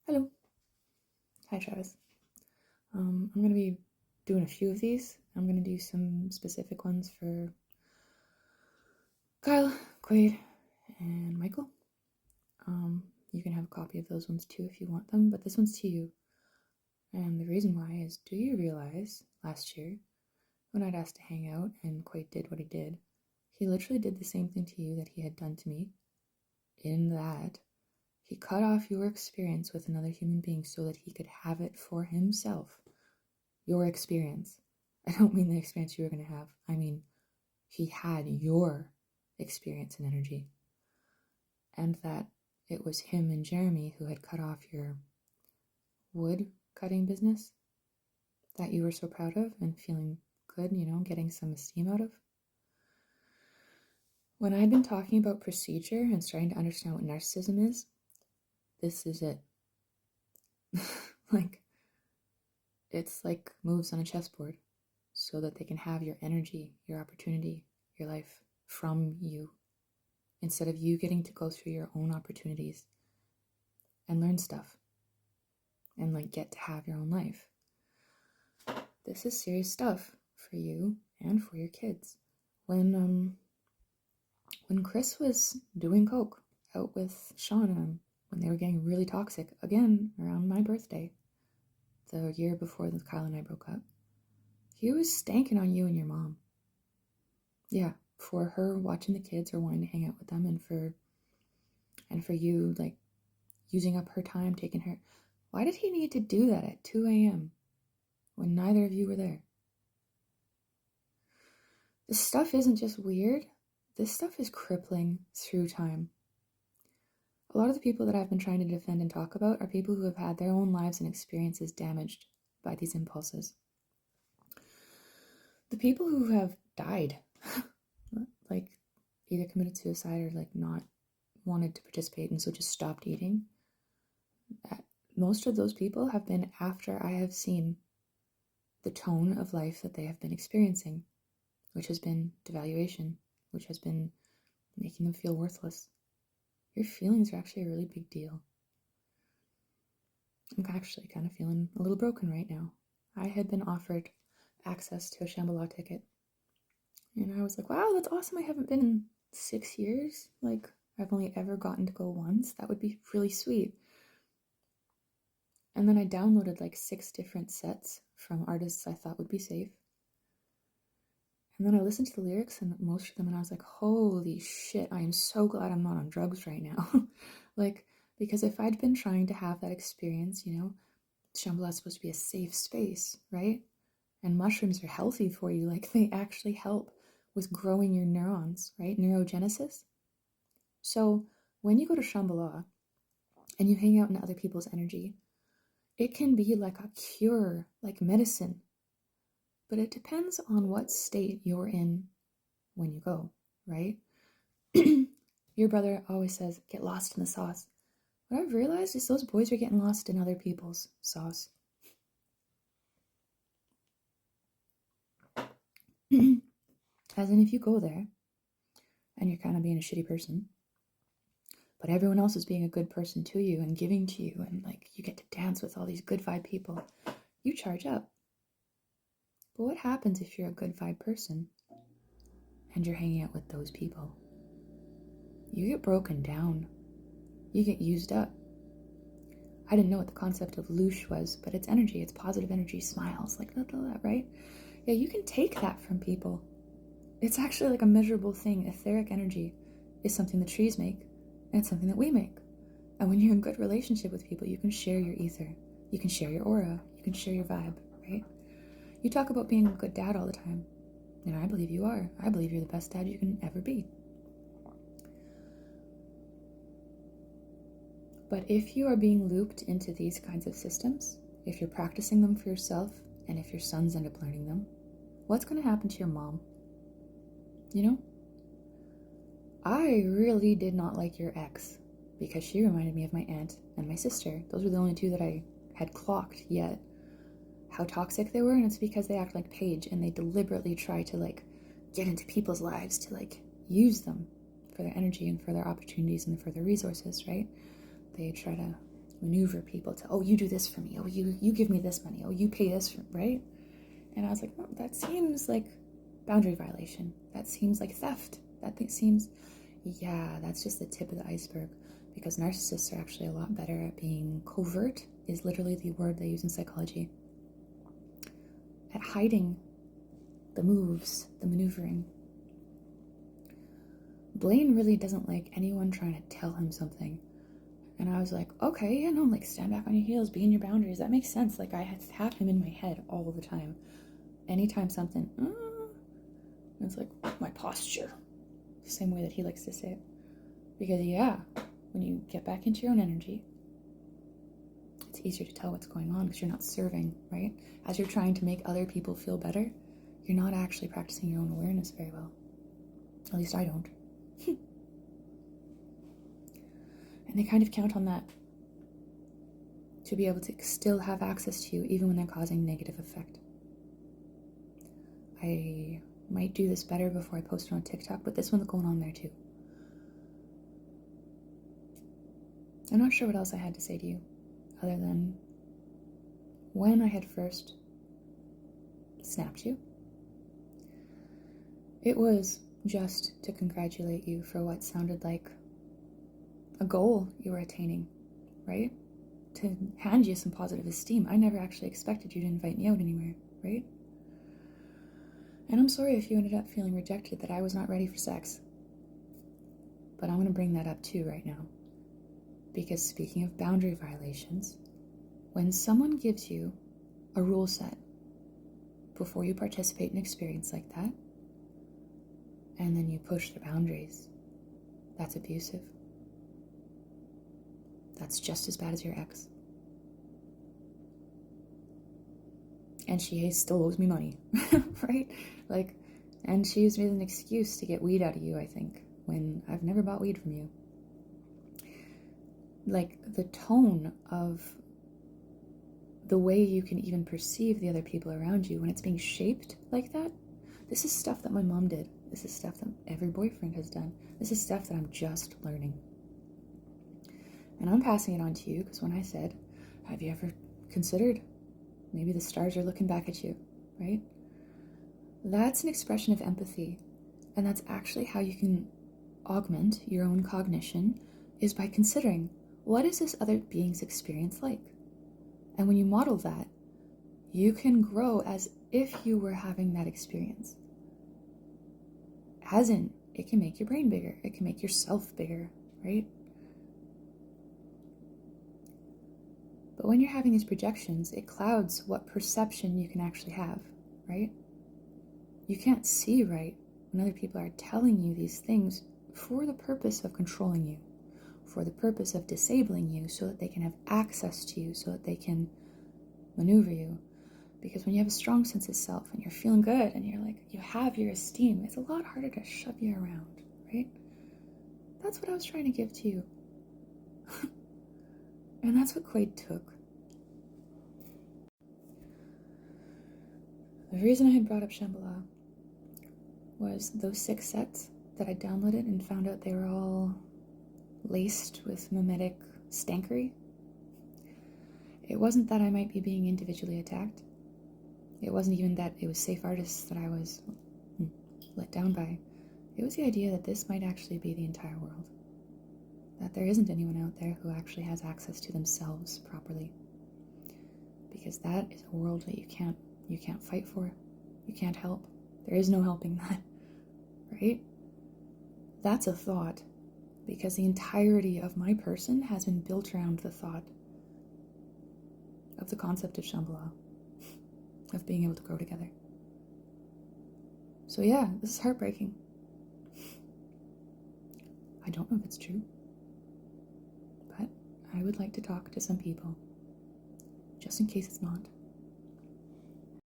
Hello. Hi, Travis. I'm going to be doing a few of these. I'm going to do some specific ones for Kyle, Quaid, and Michael. You can have a copy of those ones too if you want them, but this one's to you. And the reason why is, do you realize last year when I'd asked to hang out and Quaid did what he did, he literally did the same thing to you that he had done to me, in that he cut off your experience with another human being so that he could have it for himself. Your experience. I don't mean the experience you were going to have. I mean, he had your experience and energy. And that it was him and Jeremy who had cut off your wood cutting business that you were so proud of and feeling good, getting some esteem out of. When I'd been talking about procedure and starting to understand what narcissism is, this is it. It's like moves on a chessboard so that they can have your energy, your opportunity, your life from you, instead of you getting to go through your own opportunities and learn stuff and get to have your own life. This is serious stuff for you and for your kids. When Chris was doing coke out with Sean, when they were getting really toxic again around my birthday, the year before Kyle and I broke up, he was stanking on you and your mom. Yeah, for her watching the kids or wanting to hang out with them, and for you using up her time, taking her. Why did he need to do that at 2 a.m. when neither of you were there? This stuff isn't just weird. This stuff is crippling through time. A lot of the people that I've been trying to defend and talk about are people who have had their own lives and experiences damaged by these impulses. The people who have died, either committed suicide or not wanted to participate and so just stopped eating, most of those people have been after I have seen the tone of life that they have been experiencing, which has been devaluation, which has been making them feel worthless. Your feelings are actually a really big deal. I'm actually kind of feeling a little broken right now. I had been offered access to a Shambhala ticket, and I was like, wow, that's awesome. I haven't been in 6 years. I've only ever gotten to go once. That would be really sweet. And then I downloaded 6 different sets from artists I thought would be safe. And then I listened to the lyrics and most of them, and I was like, holy shit, I am so glad I'm not on drugs right now. Because if I'd been trying to have that experience, Shambhala is supposed to be a safe space, right? And mushrooms are healthy for you. They actually help with growing your neurons, right? Neurogenesis. So when you go to Shambhala and you hang out in other people's energy, it can be like a cure, like medicine. But it depends on what state you're in when you go, right? Your brother always says, get lost in the sauce. What I've realized is those boys are getting lost in other people's sauce. As in, if you go there and you're kind of being a shitty person, but everyone else is being a good person to you and giving to you, and you get to dance with all these good vibe people, you charge up. But what happens if you're a good vibe person and you're hanging out with those people? You get broken down. You get used up. I didn't know what the concept of loosh was, but it's energy, it's positive energy, smiles, that, right? Yeah, you can take that from people. It's actually a measurable thing. Etheric energy is something the trees make, and it's something that we make. And when you're in good relationship with people, you can share your ether, you can share your aura, you can share your vibe, right? You talk about being a good dad all the time, and I believe you are. I believe you're the best dad you can ever be. But if you are being looped into these kinds of systems, if you're practicing them for yourself, and if your sons end up learning them, what's going to happen to your mom? I really did not like your ex because she reminded me of my aunt and my sister. Those were the only two that I had clocked yet how toxic they were, and it's because they act like Paige and they deliberately try to get into people's lives to use them for their energy and for their opportunities and for their resources, right? They try to maneuver people to, oh, you do this for me, oh, you give me this money, oh, you pay this for, right? And I was like, no, that seems like boundary violation. That seems like theft. That thing seems, yeah, that's just the tip of the iceberg, because narcissists are actually a lot better at being covert, is literally the word they use in psychology, at hiding the moves, the maneuvering. Blaine really doesn't like anyone trying to tell him something. And I was like, okay, yeah, no, like, stand back on your heels, be in your boundaries. That makes sense. Like, I have him in my head all the time. Anytime something, it's like my posture. The same way that he likes to say it. Because, yeah, when you get back into your own energy, it's easier to tell what's going on because you're not serving, right? As you're trying to make other people feel better, you're not actually practicing your own awareness very well. At least I don't. And they kind of count on that to be able to still have access to you even when they're causing negative effect. I might do this better before I post it on TikTok, but this one's going on there too. I'm not sure what else I had to say to you other than when I had first snapped you, it was just to congratulate you for what sounded like a goal you were attaining, right? To hand you some positive esteem. I never actually expected you to invite me out anywhere, right? And I'm sorry if you ended up feeling rejected, that I was not ready for sex. But I'm going to bring that up too right now. Because speaking of boundary violations, when someone gives you a rule set before you participate in an experience like that, and then you push the boundaries, that's abusive. That's just as bad as your ex. And she still owes me money, right? Like, and she used me as an excuse to get weed out of you, I think, when I've never bought weed from you. Like, the tone of the way you can even perceive the other people around you when it's being shaped like that, this is stuff that my mom did. This is stuff that every boyfriend has done. This is stuff that I'm just learning. And I'm passing it on to you because when I said, have you ever considered maybe the stars are looking back at you, right? That's an expression of empathy. And that's actually how you can augment your own cognition, is by considering, what is this other being's experience like? And when you model that, you can grow as if you were having that experience. As in, it can make your brain bigger. It can make yourself bigger, right? But when you're having these projections, it clouds what perception you can actually have, right? You can't see right when other people are telling you these things for the purpose of controlling you, for the purpose of disabling you so that they can have access to you, so that they can maneuver you. Because when you have a strong sense of self and you're feeling good and you're like, you have your esteem, it's a lot harder to shove you around, right? That's what I was trying to give to you. And that's what Quaid took. The reason I had brought up Shambhala was those 6 sets that I downloaded and found out they were all laced with mimetic stankery. It wasn't that I might be being individually attacked. It wasn't even that it was safe artists that I was let down by. It was the idea that this might actually be the entire world. That there isn't anyone out there who actually has access to themselves properly. Because that is a world that you can't fight for. You can't help. There is no helping that, right? That's a thought, because the entirety of my person has been built around the thought of the concept of Shambhala, of being able to grow together. So yeah, this is heartbreaking. I don't know if it's true, but I would like to talk to some people, just in case it's not.